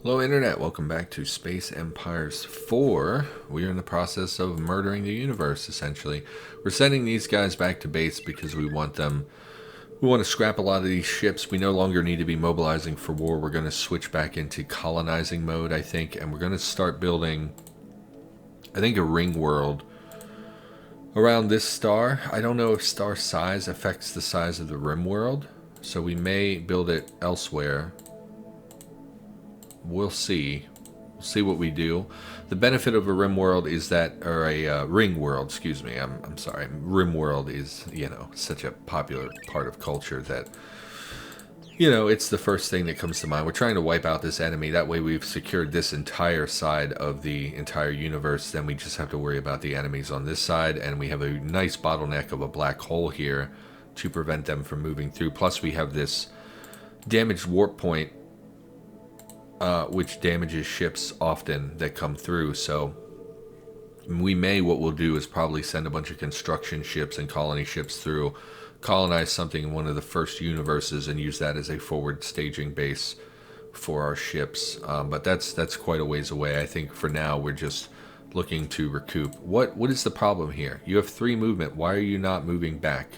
Hello Internet, welcome back to Space Empires 4. We are in the process of murdering the universe, essentially. We're sending these guys back to base because we want to scrap a lot of these ships. We no longer need to be mobilizing for war. We're going to switch back into colonizing mode, I think, and we're going to start building, I think, a ring world around this star. I don't know if star size affects the size of the rim world, so we may build it elsewhere. We'll see. We'll see what we do. The benefit of a rim world is that, or a ring world, excuse me. I'm sorry. Rim world is, such a popular part of culture that, it's the first thing that comes to mind. We're trying to wipe out this enemy. That way we've secured this entire side of the entire universe. Then we just have to worry about the enemies on this side. And we have a nice bottleneck of a black hole here to prevent them from moving through. Plus we have this damaged warp point, which damages ships often that come through. So what we'll do is probably send a bunch of construction ships and colony ships through, colonize something in one of the first universes, and use that as a forward staging base for our ships. But that's quite a ways away. I think for now we're just looking to recoup. What is the problem here? You have 3 movement. Why are you not moving back?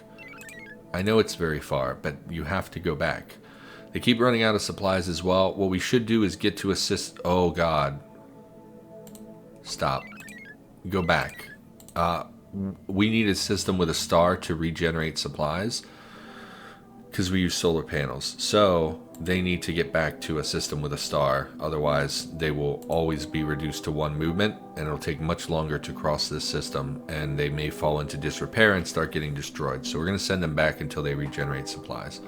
I know it's very far, but you have to go back. They keep running out of supplies as well. What we should do is get to assist... Oh, God. Stop. Go back. We need a system with a star to regenerate supplies, because we use solar panels. So they need to get back to a system with a star. Otherwise, they will always be reduced to 1 movement, and it'll take much longer to cross this system, and they may fall into disrepair and start getting destroyed. So we're going to send them back until they regenerate supplies.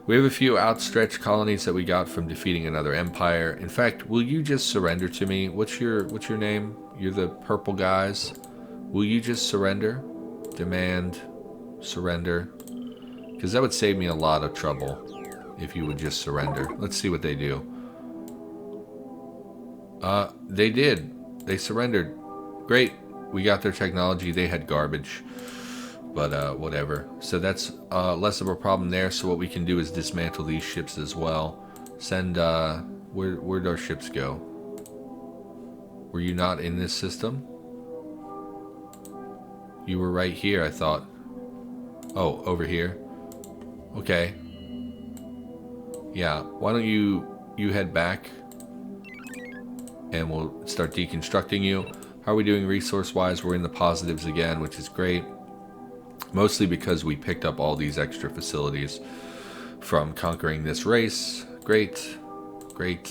We have a few outstretched colonies that we got from defeating another empire. In fact, will you just surrender to me? What's your name? You're the purple guys. Will you just surrender? Demand surrender. Because that would save me a lot of trouble if you would just surrender. Let's see what they do. They did. They surrendered. Great. We got their technology. They had garbage. But whatever. So that's less of a problem there. So what we can do is dismantle these ships as well. Send, where'd our ships go? Were you not in this system? You were right here, I thought. Oh, over here. Okay. Yeah, why don't you head back, and we'll start deconstructing you. How are we doing resource-wise? We're in the positives again, which is great. Mostly because we picked up all these extra facilities from conquering this race. Great. Great.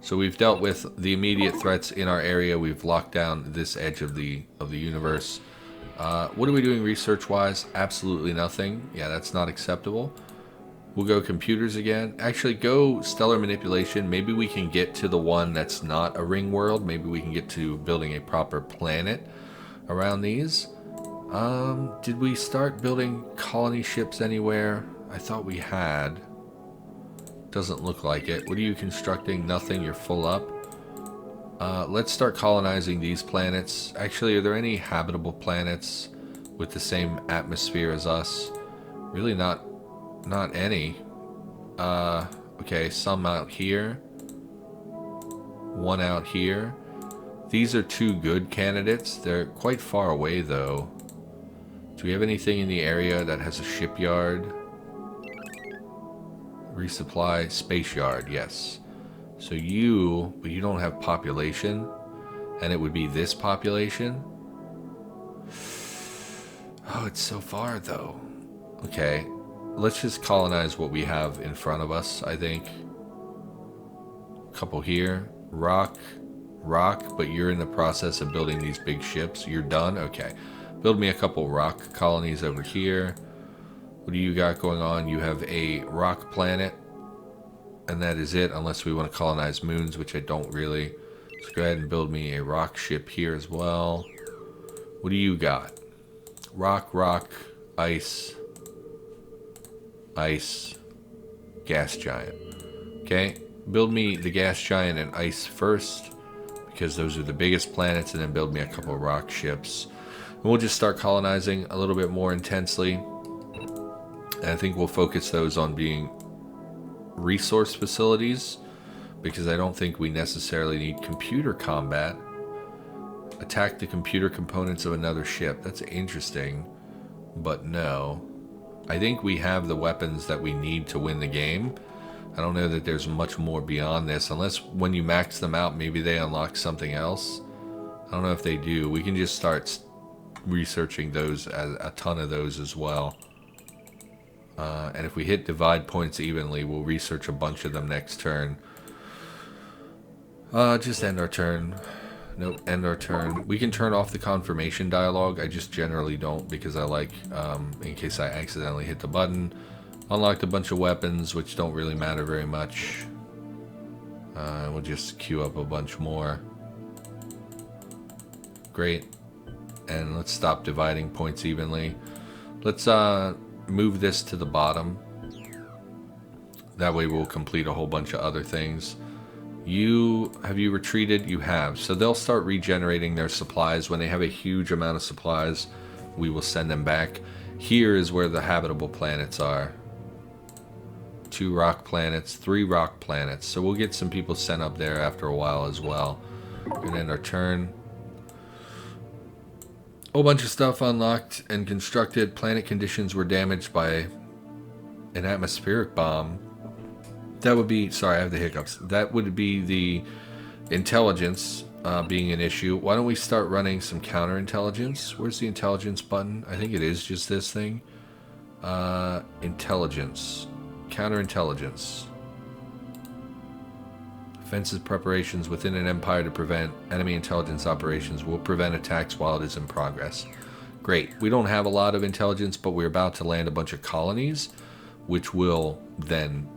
So we've dealt with the immediate threats in our area. We've locked down this edge of the universe. What are we doing research-wise? Absolutely nothing. Yeah, that's not acceptable. We'll go computers again. Actually, go stellar manipulation. Maybe we can get to the one that's not a ring world. Maybe we can get to building a proper planet around these. Did we start building colony ships anywhere? I thought we had. Doesn't look like it. What are you constructing? Nothing. You're full up. Let's start colonizing these planets. Actually, are there any habitable planets with the same atmosphere as us? Really not any. Okay, some out here. One out here. These are 2 good candidates. They're quite far away, though. Do we have anything in the area that has a shipyard? Resupply space yard, yes. So but you don't have population, and it would be this population. Oh, it's so far though. Okay, let's just colonize what we have in front of us, I think. A couple here. Rock, but you're in the process of building these big ships. You're done? Okay. Build me a couple rock colonies over here. What do you got going on? You have a rock planet, and that is it, unless we want to colonize moons, which I don't really. So go ahead and build me a rock ship here as well. What do you got? Rock, ice, gas giant. Okay, build me the gas giant and ice first, because those are the biggest planets, and then build me a couple rock ships. And we'll just start colonizing a little bit more intensely. And I think we'll focus those on being resource facilities. because I don't think we necessarily need computer combat. Attack the computer components of another ship. That's interesting, but no. I think we have the weapons that we need to win the game. I don't know that there's much more beyond this, unless when you max them out, maybe they unlock something else. I don't know if they do. We can just start researching those, a ton of those as well. And if we hit divide points evenly, we'll research a bunch of them next turn. Just end our turn. Nope, end our turn. We can turn off the confirmation dialogue. I just generally don't, because I like, in case I accidentally hit the button. Unlocked a bunch of weapons, which don't really matter very much. We'll just queue up a bunch more. Great. And let's stop dividing points evenly. Let's move this to the bottom. That way we'll complete a whole bunch of other things. Have you retreated? You have. So they'll start regenerating their supplies. When they have a huge amount of supplies, we will send them back. Here is where the habitable planets are. 2 rock planets, 3 rock planets. So we'll get some people sent up there after a while as well. And end our turn. Whole bunch of stuff unlocked and constructed. Planet conditions were damaged by an atmospheric bomb. That would be, sorry, I have the hiccups. That would be the intelligence being an issue. Why don't we start running some counterintelligence? Where's the intelligence button? I think it is just this thing. Intelligence. Counterintelligence. Offensive preparations within an empire to prevent enemy intelligence operations will prevent attacks while it is in progress. Great. We don't have a lot of intelligence, but we're about to land a bunch of colonies, which will then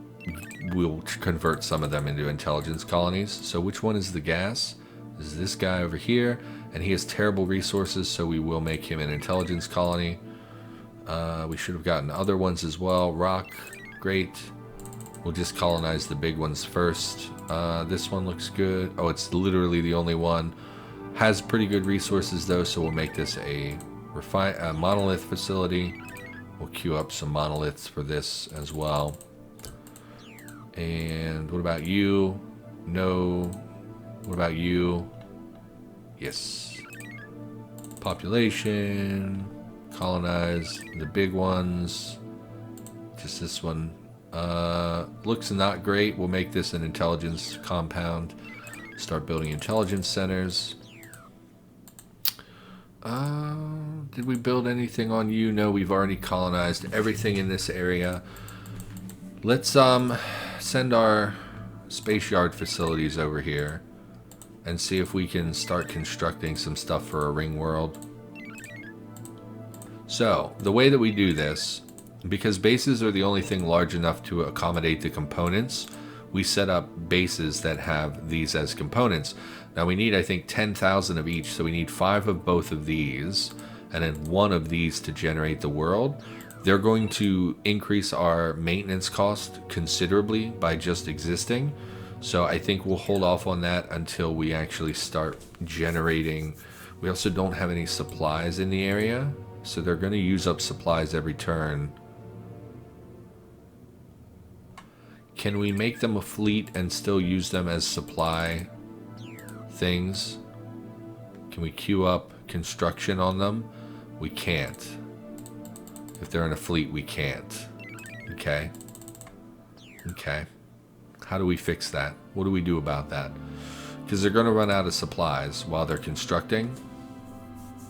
we'll convert some of them into intelligence colonies. So which one is the gas? This is this guy over here, and he has terrible resources, so we will make him an intelligence colony. We should have gotten other ones as well. Rock, great. We'll just colonize the big ones first. This one looks good. Oh, it's literally the only one. Has pretty good resources though, so we'll make this a monolith facility. We'll queue up some monoliths for this as well. And what about you? No. What about you? Yes. Population. Colonize the big ones. Just this one. Looks not great. We'll make this an intelligence compound. Start building intelligence centers. Did we build anything on you? No, we've already colonized everything in this area. Let's send our space yard facilities over here and see if we can start constructing some stuff for a ring world. So, the way that we do this, because bases are the only thing large enough to accommodate the components, we set up bases that have these as components. Now we need, I think, 10,000 of each, so we need 5 of both of these, and then 1 of these to generate the world. They're going to increase our maintenance cost considerably by just existing, so I think we'll hold off on that until we actually start generating. We also don't have any supplies in the area, so they're going to use up supplies every turn. Can we make them a fleet and still use them as supply things? Can we queue up construction on them? We can't. If they're in a fleet, we can't. Okay. Okay. How do we fix that? What do we do about that? Because they're going to run out of supplies while they're constructing.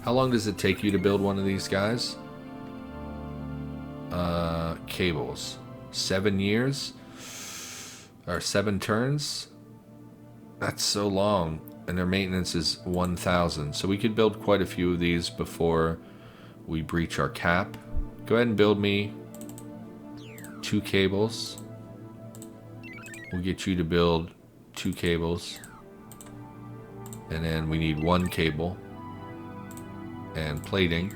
How long does it take you to build one of these guys? Cables. 7 years? Or 7 turns? That's so long. And their maintenance is 1,000. So we could build quite a few of these before we breach our cap. Go ahead and build me 2 cables. We'll get you to build 2 cables. And then we need 1 cable. And plating.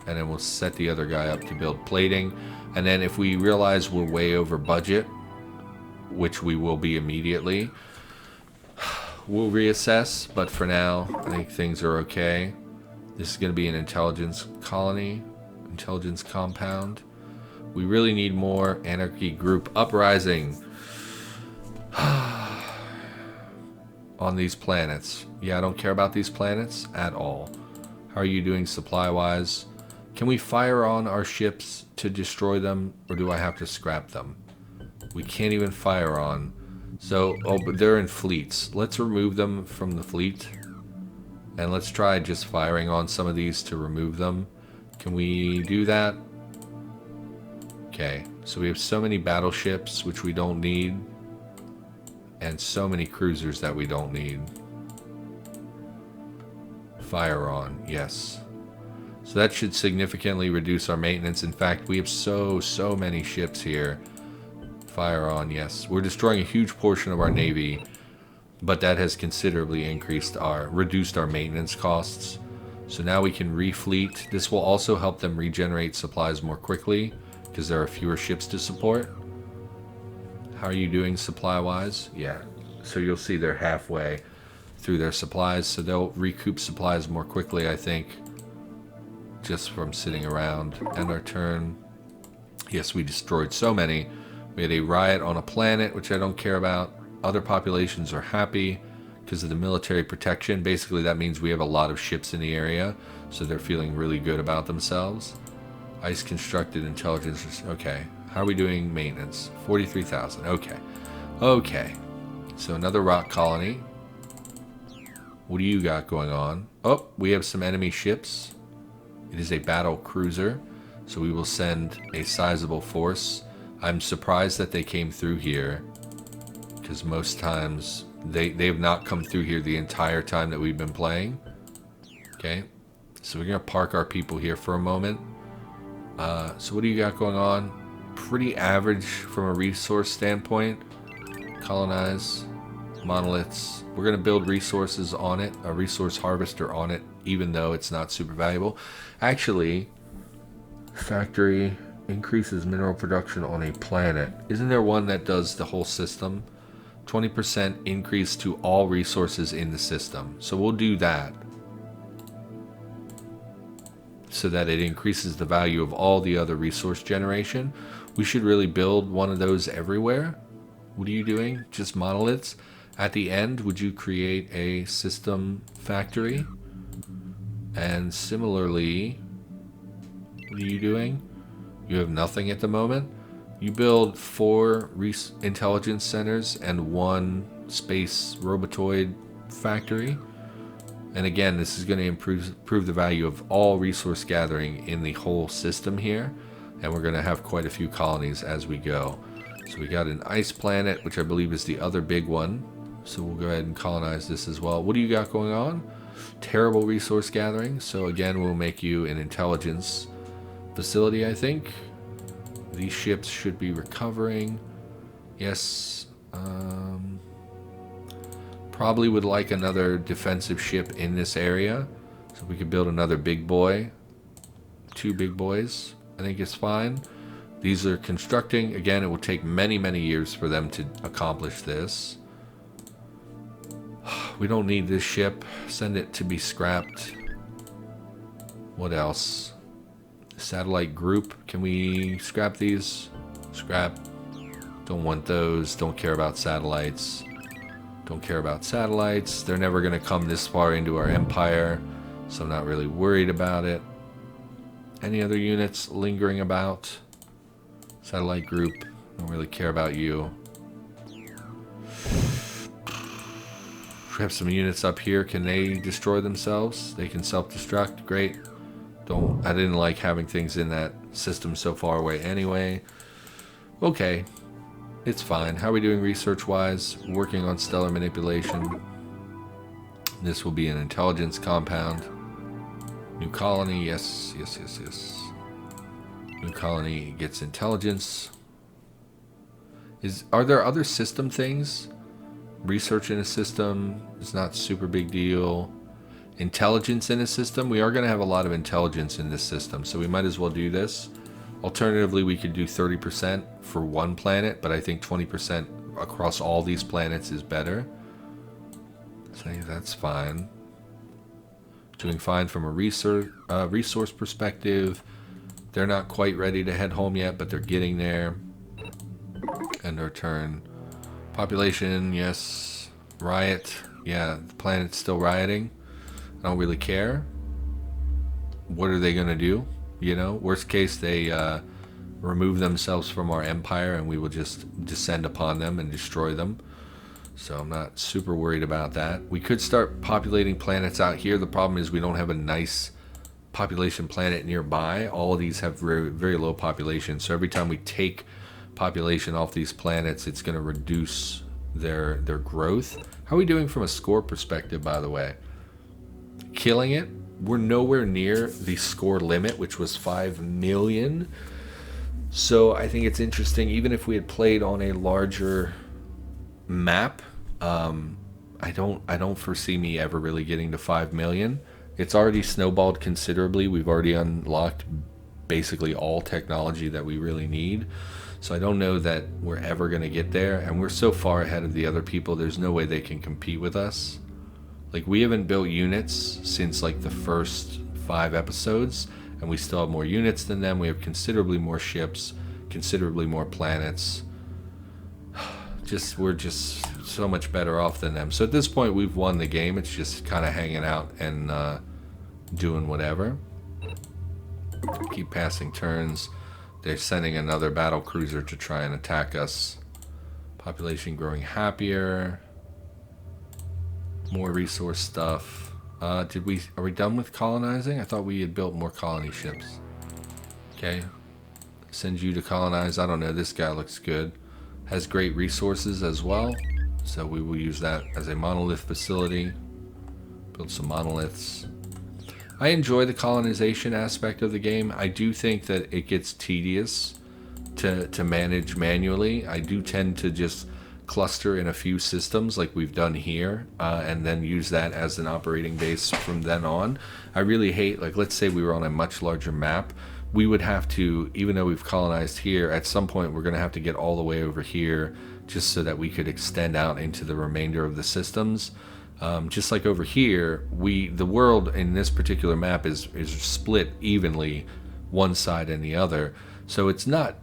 And then we'll set the other guy up to build plating. And then if we realize we're way over budget, which we will be immediately, we'll reassess. But for now, I think things are okay. This is going to be an intelligence colony. Intelligence compound. We really need more anarchy group uprising. on these planets. Yeah, I don't care about these planets at all. How are you doing supply-wise? Can we fire on our ships to destroy them, or do I have to scrap them? We can't even fire on. So, oh, but they're in fleets. Let's remove them from the fleet. And let's try just firing on some of these to remove them. Can we do that? Okay, so we have so many battleships, which we don't need. And so many cruisers that we don't need. Fire on, yes. So that should significantly reduce our maintenance. In fact, we have so many ships here. Fire on, yes. We're destroying a huge portion of our navy, but that has considerably reduced our maintenance costs. So now we can refleet. This will also help them regenerate supplies more quickly because there are fewer ships to support. How are you doing supply-wise? Yeah. So you'll see they're halfway through their supplies, so they'll recoup supplies more quickly, I think, just from sitting around. End our turn. Yes, we destroyed so many. We had a riot on a planet, which I don't care about. Other populations are happy because of the military protection. Basically, that means we have a lot of ships in the area, so they're feeling really good about themselves. Ice constructed intelligence. Okay. How are we doing maintenance? 43,000. Okay. Okay. So another rock colony. What do you got going on? Oh, we have some enemy ships. It is a battle cruiser, so we will send a sizable force. I'm surprised that they came through here, because most times they have not come through here the entire time that we've been playing. Okay, so we're gonna park our people here for a moment. So what do you got going on? Pretty average from a resource standpoint. Colonize, monoliths. We're gonna build resources on it, a resource harvester on it, even though it's not super valuable. Actually, factory increases mineral production on a planet. Isn't there one that does the whole system? 20% increase to all resources in the system. So we'll do that, so that it increases the value of all the other resource generation. We should really build one of those everywhere. What are you doing? Just monoliths? At the end, would you create a system factory? And similarly, what are you doing? You have nothing at the moment. You build 4 intelligence centers and 1 space robotoid factory. And again, this is going to improve the value of all resource gathering in the whole system here. And we're going to have quite a few colonies as we go. So we got an ice planet, which I believe is the other big one. So we'll go ahead and colonize this as well. What do you got going on? Terrible resource gathering. So again, we'll make you an intelligence facility, I think. These ships should be recovering. Yes. Probably would like another defensive ship in this area. So we could build another big boy. 2 big boys. I think it's fine. These are constructing. Again, it will take many, many years for them to accomplish this. We don't need this ship. Send it to be scrapped. What else? Satellite group. Can we scrap these? Scrap. Don't want those. Don't care about satellites. Don't care about satellites. They're never going to come this far into our empire, so I'm not really worried about it. Any other units lingering about? Satellite group. Don't really care about you. We have some units up here. Can they destroy themselves? They can self-destruct. Great. I didn't like having things in that system so far away anyway. Okay. It's fine. How are we doing research-wise? Working on stellar manipulation. This will be an intelligence compound. New colony. Yes. New colony gets intelligence. Are there other system things? Research in a system is not super big deal. Intelligence in a system. We are going to have a lot of intelligence in this system, so we might as well do this. Alternatively, we could do 30% for one planet, but I think 20% across all these planets is better. So that's fine. Doing fine from a resource perspective. They're not quite ready to head home yet, but they're getting there. End our turn. Population, yes. Riot, Yeah, the planet's still rioting. I don't really care. What are they going to do? You know, worst case, they remove themselves from our empire and we will just descend upon them and destroy them. So I'm not super worried about that. We could start populating planets out here. The problem is we don't have a nice population planet nearby. All of these have very, very low population. So every time we take population off these planets, it's going to reduce their growth. How are we doing from a score perspective, by the way? Killing it. We're nowhere near the score limit, which was 5 million. So I think it's interesting, even if we had played on a larger map, I don't foresee me ever really getting to 5 million. It's already snowballed considerably. We've already unlocked basically all technology that we really need. So I don't know that we're ever going to get there, and we're so far ahead of the other people, there's no way they can compete with us. Like, we haven't built units since like the first 5 episodes, and we still have more units than them. We have considerably more ships, considerably more planets. We're just so much better off than them. So at this point, we've won the game. It's just kind of hanging out and doing whatever. Keep passing turns. They're sending another battle cruiser to try and attack us. Population growing happier. More resource stuff. Are we done with colonizing? I thought we had built more colony ships. Okay. Send you to colonize. I don't know. This guy looks good. Has great resources as well. So we will use that as a monolith facility. Build some monoliths. I enjoy the colonization aspect of the game. I do think that it gets tedious to manage manually. I do tend to just cluster in a few systems like we've done here, and then use that as an operating base from then on. I really hate, like, let's say we were on a much larger map. We would have to, even though we've colonized here, at some point we're going to have to get all the way over here just so that we could extend out into the remainder of the systems. Just like over here, the world in this particular map is split evenly, one side and the other. So it's not,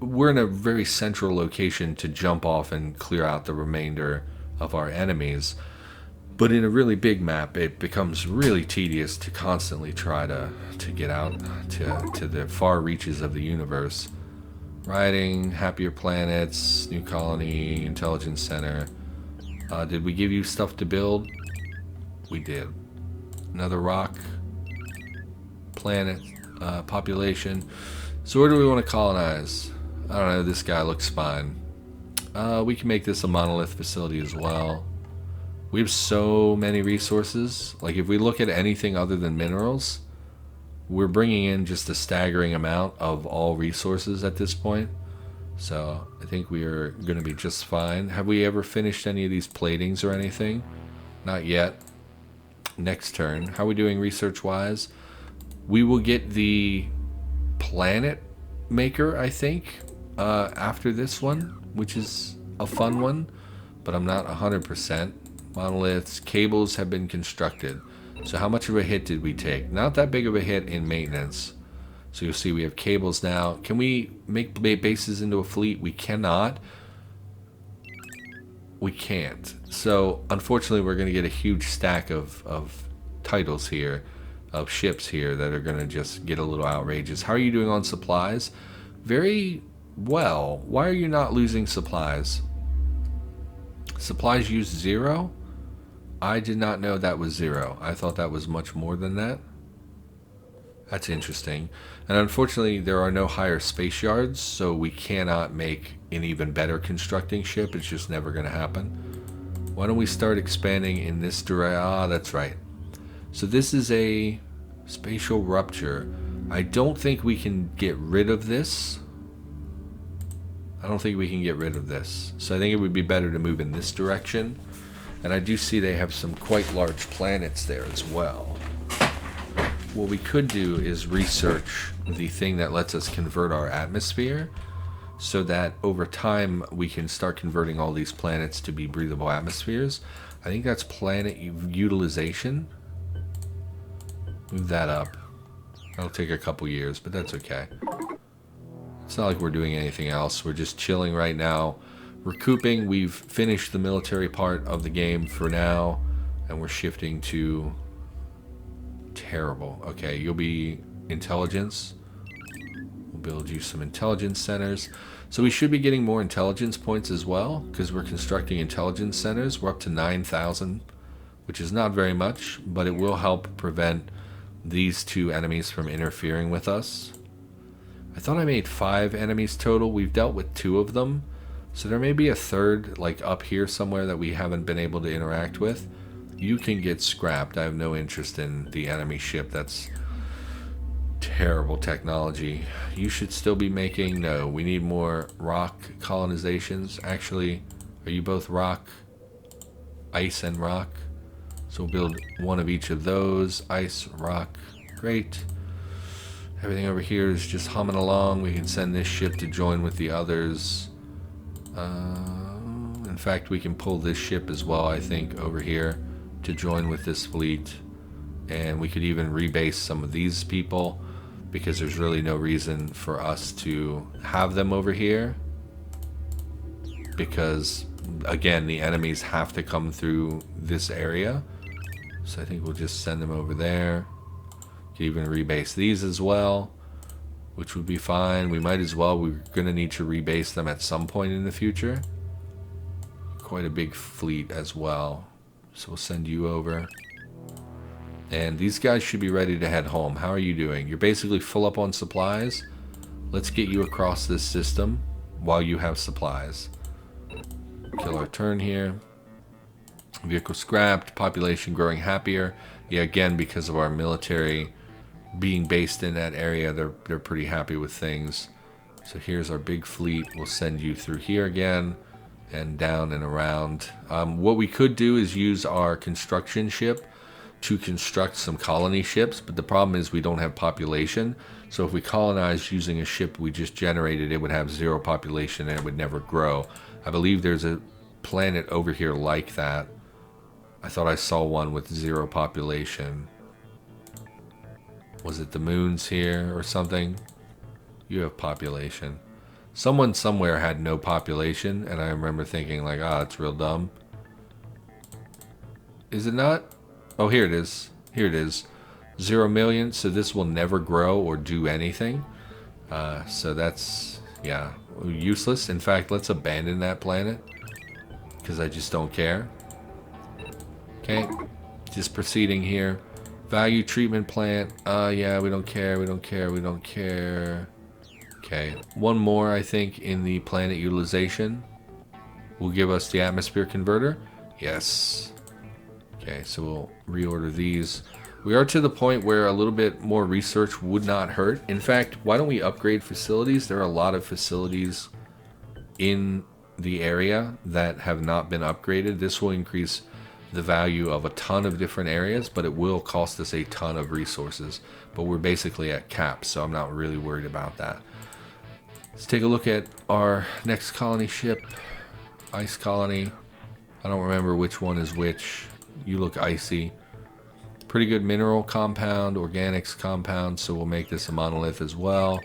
we're in a very central location to jump off and clear out the remainder of our enemies. But in a really big map, it becomes really tedious to constantly try to get out to the far reaches of the universe. Riding, happier planets, new colony, intelligence center. Did we give you stuff to build? We did. Another rock. Planet. Population. So where do we want to colonize? I don't know, this guy looks fine. We can make this a monolith facility as well. We have so many resources. Like, if we look at anything other than minerals, we're bringing in just a staggering amount of all resources at this point. So I think we are going to be just fine. Have we ever finished any of these platings or anything? Not yet. Next turn. How are we doing research-wise? We will get the planet maker, I think, after this one, which is a fun one, but I'm not 100%. Monoliths, cables have been constructed. So how much of a hit did we take? Not that big of a hit in maintenance. So you'll see we have cables now. Can we make bases into a fleet? We cannot. We can't. So unfortunately, we're going to get a huge stack of titles here, of ships here that are going to just get a little outrageous. How are you doing on supplies? Very well. Why are you not losing supplies? Supplies used 0? I did not know that was 0. I thought that was much more than that. That's interesting. And unfortunately, there are no higher space yards, so we cannot make an even better constructing ship. It's just never going to happen. Why don't we start expanding in this direction? Ah, that's right. So this is a spatial rupture. I don't think we can get rid of this. I don't think we can get rid of this. So I think it would be better to move in this direction. And I do see they have some quite large planets there as well. What we could do is research the thing that lets us convert our atmosphere so that over time we can start converting all these planets to be breathable atmospheres. I think that's planet utilization. Move that up. That'll take a couple years, but that's okay. It's not like we're doing anything else. We're just chilling right now, recouping. We've finished the military part of the game for now, and we're shifting to terrible. Okay, you'll be intelligence. We'll build you some intelligence centers. So we should be getting more intelligence points as well, because we're constructing intelligence centers. We're up to 9,000, which is not very much, but it will help prevent these two enemies from interfering with us. I thought I made 5 enemies total. We've dealt with 2 of them. So there may be a third, like up here somewhere, that we haven't been able to interact with. You can get scrapped. I have no interest in the enemy ship. That's terrible technology. You should still be making... No, we need more rock colonizations. Actually, are you both rock? Ice and rock? So we'll build one of each of those. Ice, rock. Great. Everything over here is just humming along. We can send this ship to join with the others. In fact, we can pull this ship as well, I think, over here to join with this fleet. And we could even rebase some of these people, because there's really no reason for us to have them over here, because again, the enemies have to come through this area. So I think we'll just send them over there. Could even rebase these as well, which would be fine. We might as well. We're going to need to rebase them at some point in the future. Quite a big fleet as well. So we'll send you over. And these guys should be ready to head home. How are you doing? You're basically full up on supplies. Let's get you across this system while you have supplies. Kill our turn here. Vehicle scrapped. Population growing happier. Yeah, again, because of our military being based in that area, they're pretty happy with things. So here's our big fleet. We'll send you through here again and down and around. What we could do is use our construction ship to construct some colony ships, but the problem is we don't have population. So if we colonized using a ship we just generated, it would have 0 population and it would never grow. I believe there's a planet over here like that. I thought I saw one with 0 population. Was it the moons here or something? You have population. Someone somewhere had no population, and I remember thinking like, ah, that's real dumb. Is it not? Oh, here it is. Here it is. 0 million, so this will never grow or do anything. So that's, yeah, useless. In fact, let's abandon that planet, because I just don't care. Okay, just proceeding here. Value treatment plant. Yeah, we don't care, we don't care, we don't care. Okay, one more, I think, in the planet utilization will give us the atmosphere converter. Yes. Okay, so we'll reorder these. We are to the point where a little bit more research would not hurt. In fact, why don't we upgrade facilities? There are a lot of facilities in the area that have not been upgraded. This will increase the value of a ton of different areas, but it will cost us a ton of resources. But we're basically at cap, so I'm not really worried about that. Let's take a look at our next colony ship. Ice colony. I don't remember which one is which. You look icy. Pretty good mineral compound, organics compound, so we'll make this a monolith as well.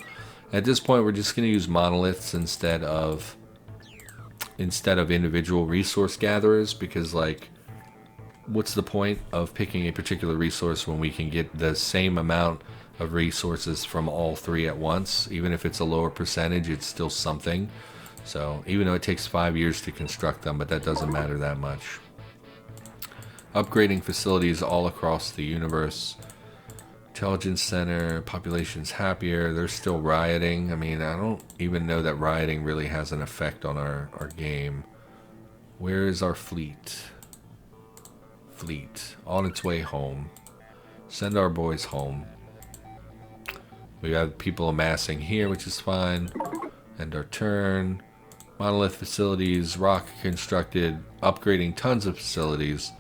At this point, we're just going to use monoliths instead of individual resource gatherers, because, like, what's the point of picking a particular resource when we can get the same amount of resources from all 3 at once? Even if it's a lower percentage, it's still something. So even though it takes 5 years to construct them, but that doesn't matter that much. Upgrading facilities all across the universe. Intelligence center, population's happier. They're still rioting. I mean, I don't even know that rioting really has an effect on our game. Where is our fleet? Fleet on its way home. Send our boys home. We have people amassing here, which is fine. End our turn. Monolith facilities, rock constructed, upgrading tons of facilities.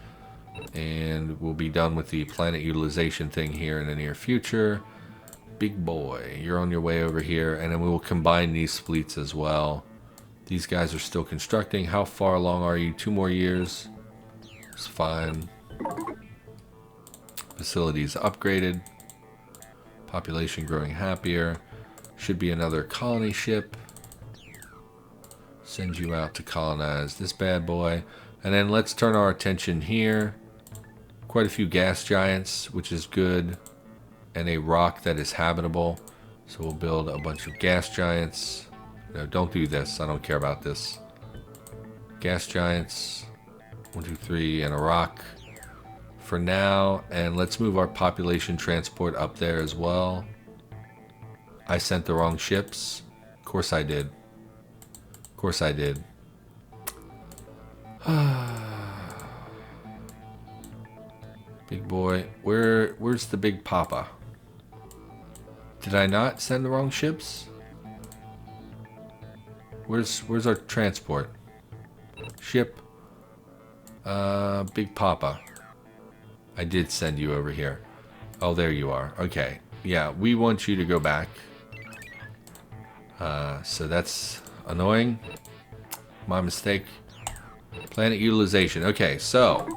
And we'll be done with the planet utilization thing here in the near future. Big boy, you're on your way over here, and then we will combine these fleets as well. These guys are still constructing. How far along are you? 2 more years. It's fine. Facilities upgraded. Population growing happier. Should be another colony ship. Send you out to colonize this bad boy. And then let's turn our attention here. Quite a few gas giants, which is good. And a rock that is habitable. So we'll build a bunch of gas giants. No, don't do this. I don't care about this. Gas giants. 1, 2, 3, and a rock. For now, and let's move our population transport up there as well. I sent the wrong ships. Of course I did. Of course I did. Big boy. Where's the big papa? Did I not send the wrong ships? Where's our transport? Ship. Big papa. I did send you over here. Oh, there you are. Okay. Yeah, we want you to go back. So that's annoying. My mistake. Planet utilization. Okay, so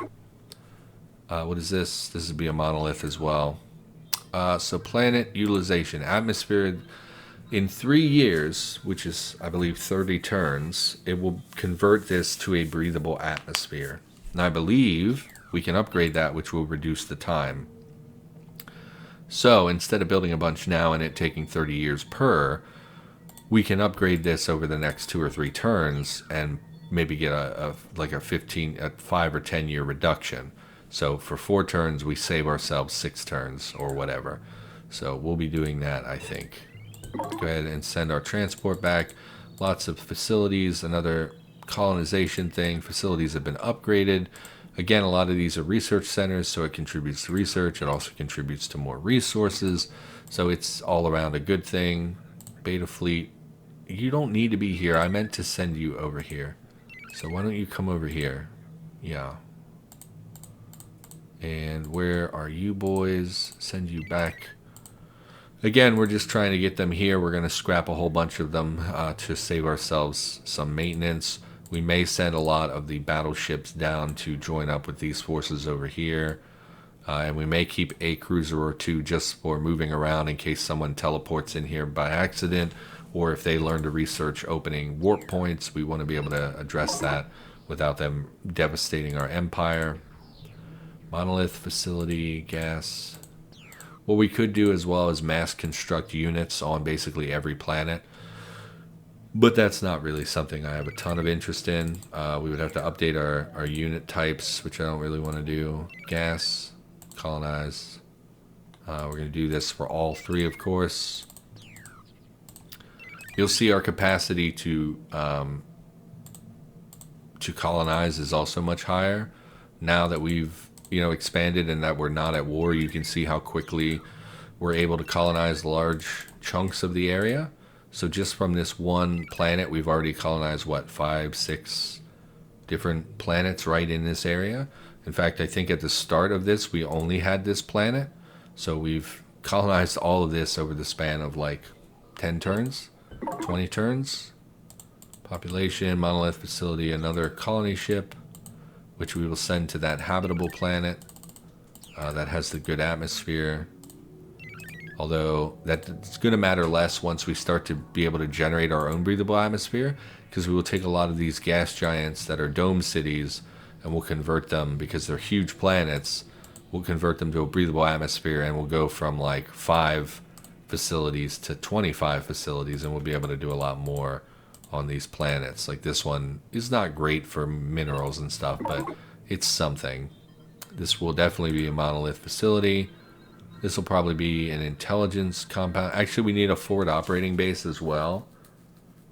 what is this? This would be a monolith as well. So planet utilization. Atmosphere in 3 years, which is, I believe, 30 turns, it will convert this to a breathable atmosphere. And I believe we can upgrade that, which will reduce the time. So instead of building a bunch now and it taking 30 years per, we can upgrade this over the next 2 or 3 turns and maybe get a 5 or 10 year reduction. So for 4 turns, we save ourselves 6 turns or whatever. So we'll be doing that, I think. Go ahead and send our transport back. Lots of facilities, another colonization thing. Facilities have been upgraded. Again, a lot of these are research centers, so it contributes to research. It also contributes to more resources. So it's all around a good thing. Beta fleet. You don't need to be here. I meant to send you over here. So why don't you come over here? Yeah. And where are you boys? Send you back. Again, we're just trying to get them here. We're going to scrap a whole bunch of them to save ourselves some maintenance. We may send a lot of the battleships down to join up with these forces over here. And we may keep a cruiser or 2 just for moving around in case someone teleports in here by accident. Or if they learn to research opening warp points, we want to be able to address that without them devastating our empire. Monolith, facility, gas. What we could do as well is mass construct units on basically every planet. But that's not really something I have a ton of interest in. We would have to update our unit types, which I don't really want to do. Gas, colonize. We're going to do this for all 3, of course. You'll see our capacity to colonize is also much higher. Now that we've expanded and that we're not at war, you can see how quickly we're able to colonize large chunks of the area. So just from this one planet, we've already colonized, what, 5, 6 different planets right in this area. In fact, I think at the start of this, we only had this planet. So we've colonized all of this over the span of like 10 turns, 20 turns. Population, monolith facility, another colony ship, which we will send to that habitable planet that has the good atmosphere. Although that's going to matter less once we start to be able to generate our own breathable atmosphere, because we will take a lot of these gas giants that are dome cities and we'll convert them, because they're huge planets, we'll convert them to a breathable atmosphere and we'll go from like 5 facilities to 25 facilities, and we'll be able to do a lot more on these planets. Like this one is not great for minerals and stuff, but it's something. This will definitely be a monolith facility. This will probably be an intelligence compound. Actually, we need a forward operating base as well.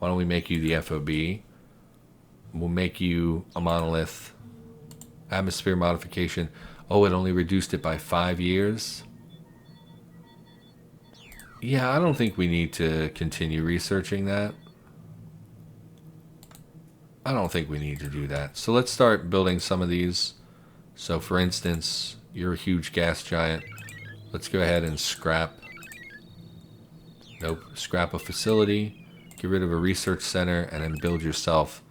Why don't we make you the FOB? We'll make you a monolith. Atmosphere modification. Oh, it only reduced it by 5 years. Yeah, I don't think we need to continue researching that. I don't think we need to do that. So let's start building some of these. So for instance, you're a huge gas giant. Let's go ahead and scrap. Nope. Scrap a facility. Get rid of a research center and then build yourself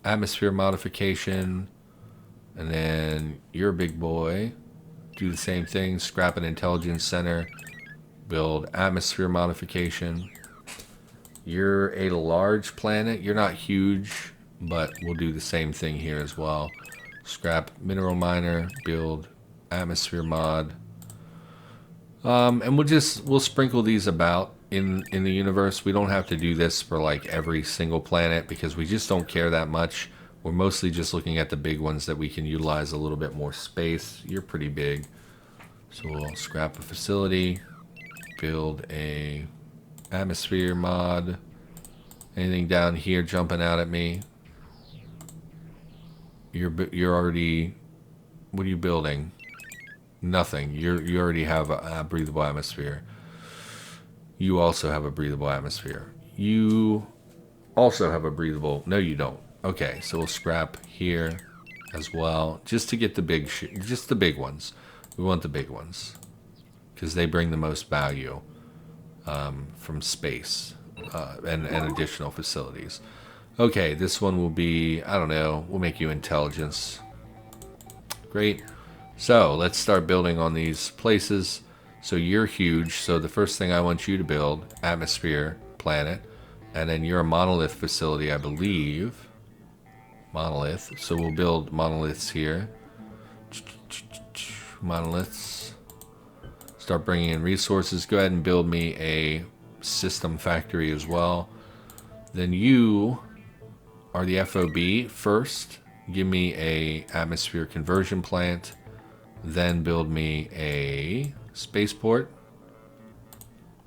atmosphere modification. And then you're a big boy. Do the same thing. Scrap an intelligence center. Build atmosphere modification. You're a large planet. You're not huge, but we'll do the same thing here as well. Scrap mineral miner, build atmosphere mod. And we'll sprinkle these about in the universe. We don't have to do this for like every single planet because we just don't care that much. We're mostly just looking at the big ones that we can utilize a little bit more space. You're pretty big. So we'll scrap a facility, build a atmosphere mod. Anything down here jumping out at me? You're already. What are you building? Nothing. You already have a breathable atmosphere. You also have a breathable atmosphere. You also have a breathable. No, you don't. Okay, so we'll scrap here as well, just to get the just the big ones. We want the big ones because they bring the most value from space and additional facilities. Okay, this one will be, I don't know, we'll make you intelligence. Great. So let's start building on these places. So you're huge, so the first thing I want you to build, atmosphere, planet, and then you're a monolith facility, I believe. Monolith, so we'll build monoliths here. Monoliths. Start bringing in resources. Go ahead and build me a system factory as well. Then you are the FOB first. Give me a atmosphere conversion plant. Then build me a spaceport,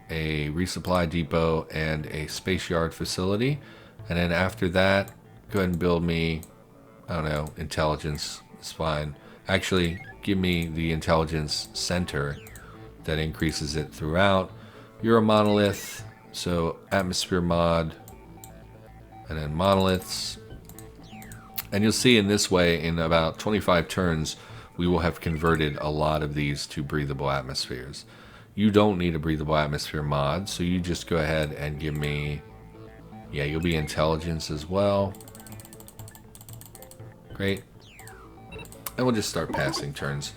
a resupply depot, and a space yard facility. And then after that, go ahead and build me, I don't know, intelligence. It's fine. Actually, give me the intelligence center that increases it throughout. You're a monolith, so atmosphere mod, and then monoliths. And you'll see in this way, in about 25 turns, we will have converted a lot of these to breathable atmospheres. You don't need a breathable atmosphere mod, so you just go ahead and give me, yeah, you'll be intelligence as well. Great. And we'll just start passing turns.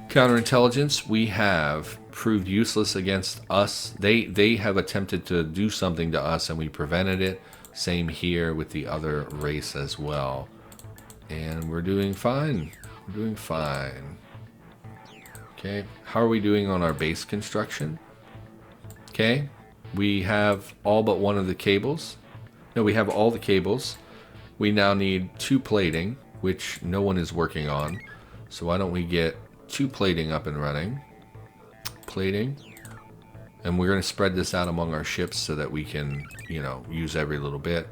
Counterintelligence, we have proved useless against us. They have attempted to do something to us and we prevented it. Same here with the other race as well. And we're doing fine. We're doing fine. Okay, how are we doing on our base construction? Okay, we have all but one of the cables. No, we have all the cables. We now need 2 plating, which no one is working on. So why don't we get 2 plating up and running? Plating. And we're going to spread this out among our ships so that we can, you know, use every little bit.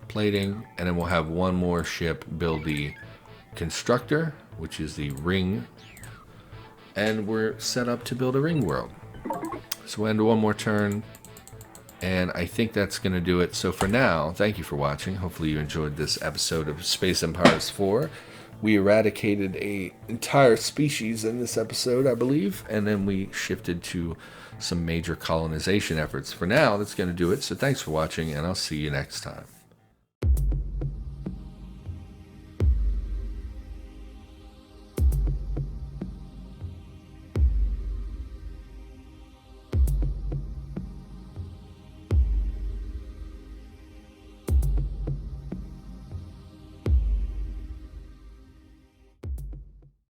Plating. And then we'll have one more ship build the constructor, which is the ring. And we're set up to build a ring world. So we'll end one more turn. And I think that's going to do it. So for now, thank you for watching. Hopefully you enjoyed this episode of Space Empires 4. We eradicated an entire species in this episode, I believe. And then we shifted to some major colonization efforts. For now, that's going to do it. So thanks for watching, and I'll see you next time.